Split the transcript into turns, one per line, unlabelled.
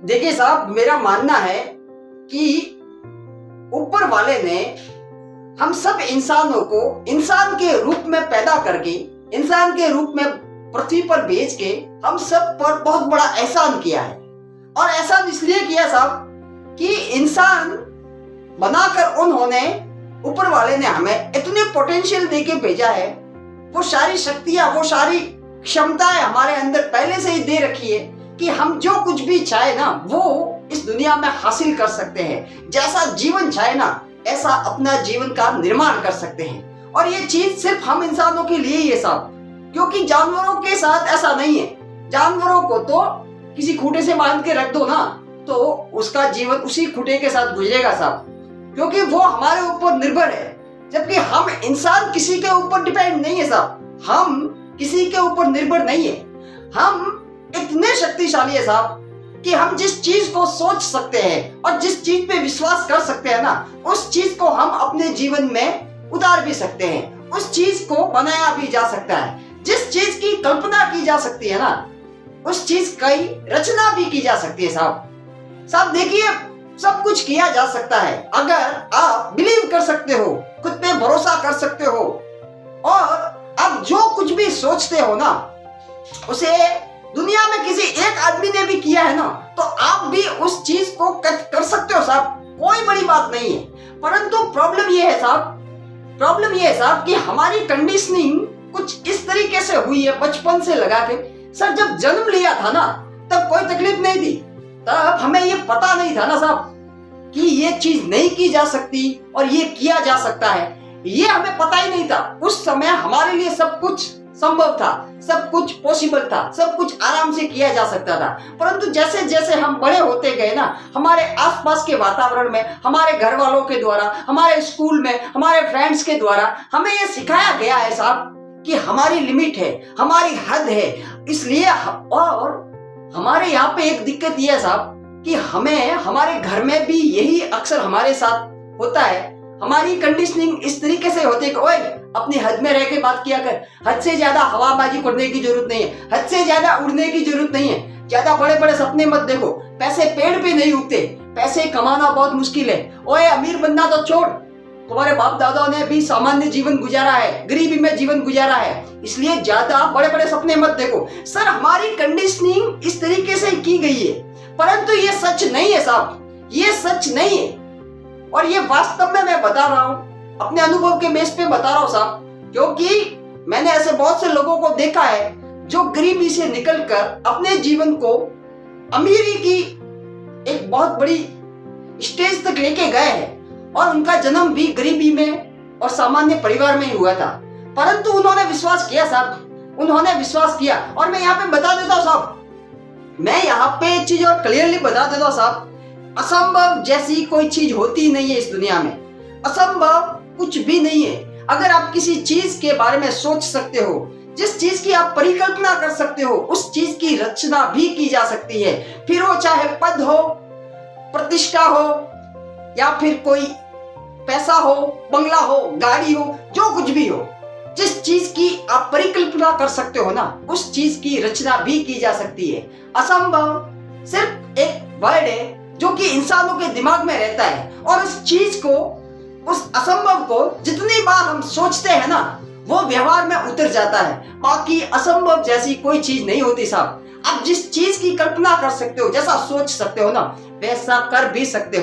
देखिए साहब, मेरा मानना है कि ऊपर वाले ने हम सब इंसानों को इंसान के रूप में पैदा करके, इंसान के रूप में पृथ्वी पर भेज के हम सब पर बहुत बड़ा एहसान किया है। और एहसान इसलिए किया साहब कि इंसान बनाकर उन्होंने, ऊपर वाले ने हमें इतने पोटेंशियल देके भेजा है। वो सारी शक्तियां, वो सारी क्षमताएं हमारे अंदर पहले से ही दे रखी है कि हम जो कुछ भी चाहे ना वो इस दुनिया में हासिल कर सकते हैं। जैसा जीवन चाहे ना ऐसा अपना जीवन का निर्माण कर सकते हैं। और ये चीज सिर्फ हम इंसानों के लिए ही है साहब, क्योंकि जानवरों के साथ ऐसा नहीं है। जानवरों को तो किसी खूंटे से बांध के रख दो ना तो उसका जीवन उसी खूंटे के साथ गुजरेगा साहब, क्योंकि वो हमारे ऊपर निर्भर है। जबकि हम इंसान किसी के ऊपर डिपेंड नहीं है साहब, हम किसी के ऊपर निर्भर नहीं है। हम इतने शक्तिशाली है साहब कि हम जिस चीज को सोच सकते हैं और जिस चीज पे विश्वास कर सकते हैं ना, उस चीज को हम अपने जीवन में उतार भी सकते हैं। उस चीज को बनाया भी जा सकता है। जिस चीज की कल्पना की जा सकती है ना, उस चीज की रचना भी की जा सकती है साहब। देखिए, सब कुछ किया जा सकता है अगर आप बिलीव कर सकते हो, खुद पे भरोसा कर सकते हो और आप जो कुछ भी सोचते हो ना उसे दुनिया में किसी एक आदमी ने भी किया है ना तो आप भी उस चीज को कर सकते हो साहब। कोई बड़ी बात नहीं है। परंतु प्रॉब्लम ये है साहब कि हमारी कंडीशनिंग कुछ इस तरीके से हुई है बचपन से लगा के। सर, जब जन्म लिया था ना तब कोई तकलीफ नहीं थी, तब हमें ये पता नहीं था ना साहब कि ये चीज नहीं की जा सकती और ये किया जा सकता है। ये हमें पता ही नहीं था। उस समय हमारे लिए सब कुछ संभव था, सब कुछ पॉसिबल था, सब कुछ आराम से किया जा सकता था। परंतु जैसे जैसे हम बड़े होते गए ना, हमारे आसपास के वातावरण में, हमारे घर वालों के द्वारा, हमारे स्कूल में, हमारे फ्रेंड्स के द्वारा हमें ये सिखाया गया है साहब कि हमारी लिमिट है, हमारी हद है। इसलिए और हमारे यहाँ पे एक दिक्कत ये है साहब कि हमें, हमारे घर में भी यही अक्सर हमारे साथ होता है। हमारी कंडीशनिंग इस तरीके से होती है कि ओए, अपनी हद में रह के बात किया कर, हद से ज्यादा हवाबाजी करने की जरूरत नहीं है, हद से ज्यादा उड़ने की जरूरत नहीं है, ज्यादा बड़े बड़े सपने मत देखो, पैसे पेड़ पे नहीं उगते, पैसे कमाना बहुत मुश्किल है। ओए, अमीर बनना तो छोड़, तुम्हारे बाप दादाओं ने भी सामान्य जीवन गुजारा है, गरीबी में जीवन गुजारा है, इसलिए ज्यादा बड़े बड़े सपने मत देखो। सर, हमारी कंडीशनिंग इस तरीके से की गई है, परंतु ये सच नहीं है साहब, ये सच नहीं है। और ये वास्तव में मैं बता रहा हूँ, अपने अनुभव के बेस पे बता रहा हूँ साहब, क्योंकि मैंने ऐसे बहुत से लोगों को देखा है जो गरीबी से निकलकर अपने जीवन को अमीरी की एक बहुत बड़ी स्टेज तक लेके गए हैं। और उनका जन्म भी गरीबी में और सामान्य परिवार में ही हुआ था, परंतु उन्होंने विश्वास किया साहब, उन्होंने विश्वास किया। और मैं यहाँ पे बता देता हूँ साहब, मैं यहाँ पे एक चीज और क्लियरली बता देता हूँ साहब, असंभव जैसी कोई चीज होती नहीं है इस दुनिया में। असंभव कुछ भी नहीं है। अगर आप किसी चीज के बारे में सोच सकते हो, जिस चीज की आप परिकल्पना कर सकते हो, उस चीज की रचना भी की जा सकती है। फिर वो चाहे पद हो, प्रतिष्ठा हो, या फिर कोई पैसा हो, बंगला हो, गाड़ी हो, जो कुछ भी हो, जिस चीज की आप परिकल्पना कर सकते हो ना उस चीज की रचना भी की जा सकती है। असंभव सिर्फ एक वर्ड है जो कि इंसानों के दिमाग में रहता है, और उस चीज को, उस असंभव को जितनी बार हम सोचते हैं ना वो व्यवहार में उतर जाता है। बाकी असंभव जैसी कोई चीज नहीं होती साहब। आप जिस चीज की कल्पना कर सकते हो, जैसा सोच सकते हो ना वैसा कर भी सकते हो।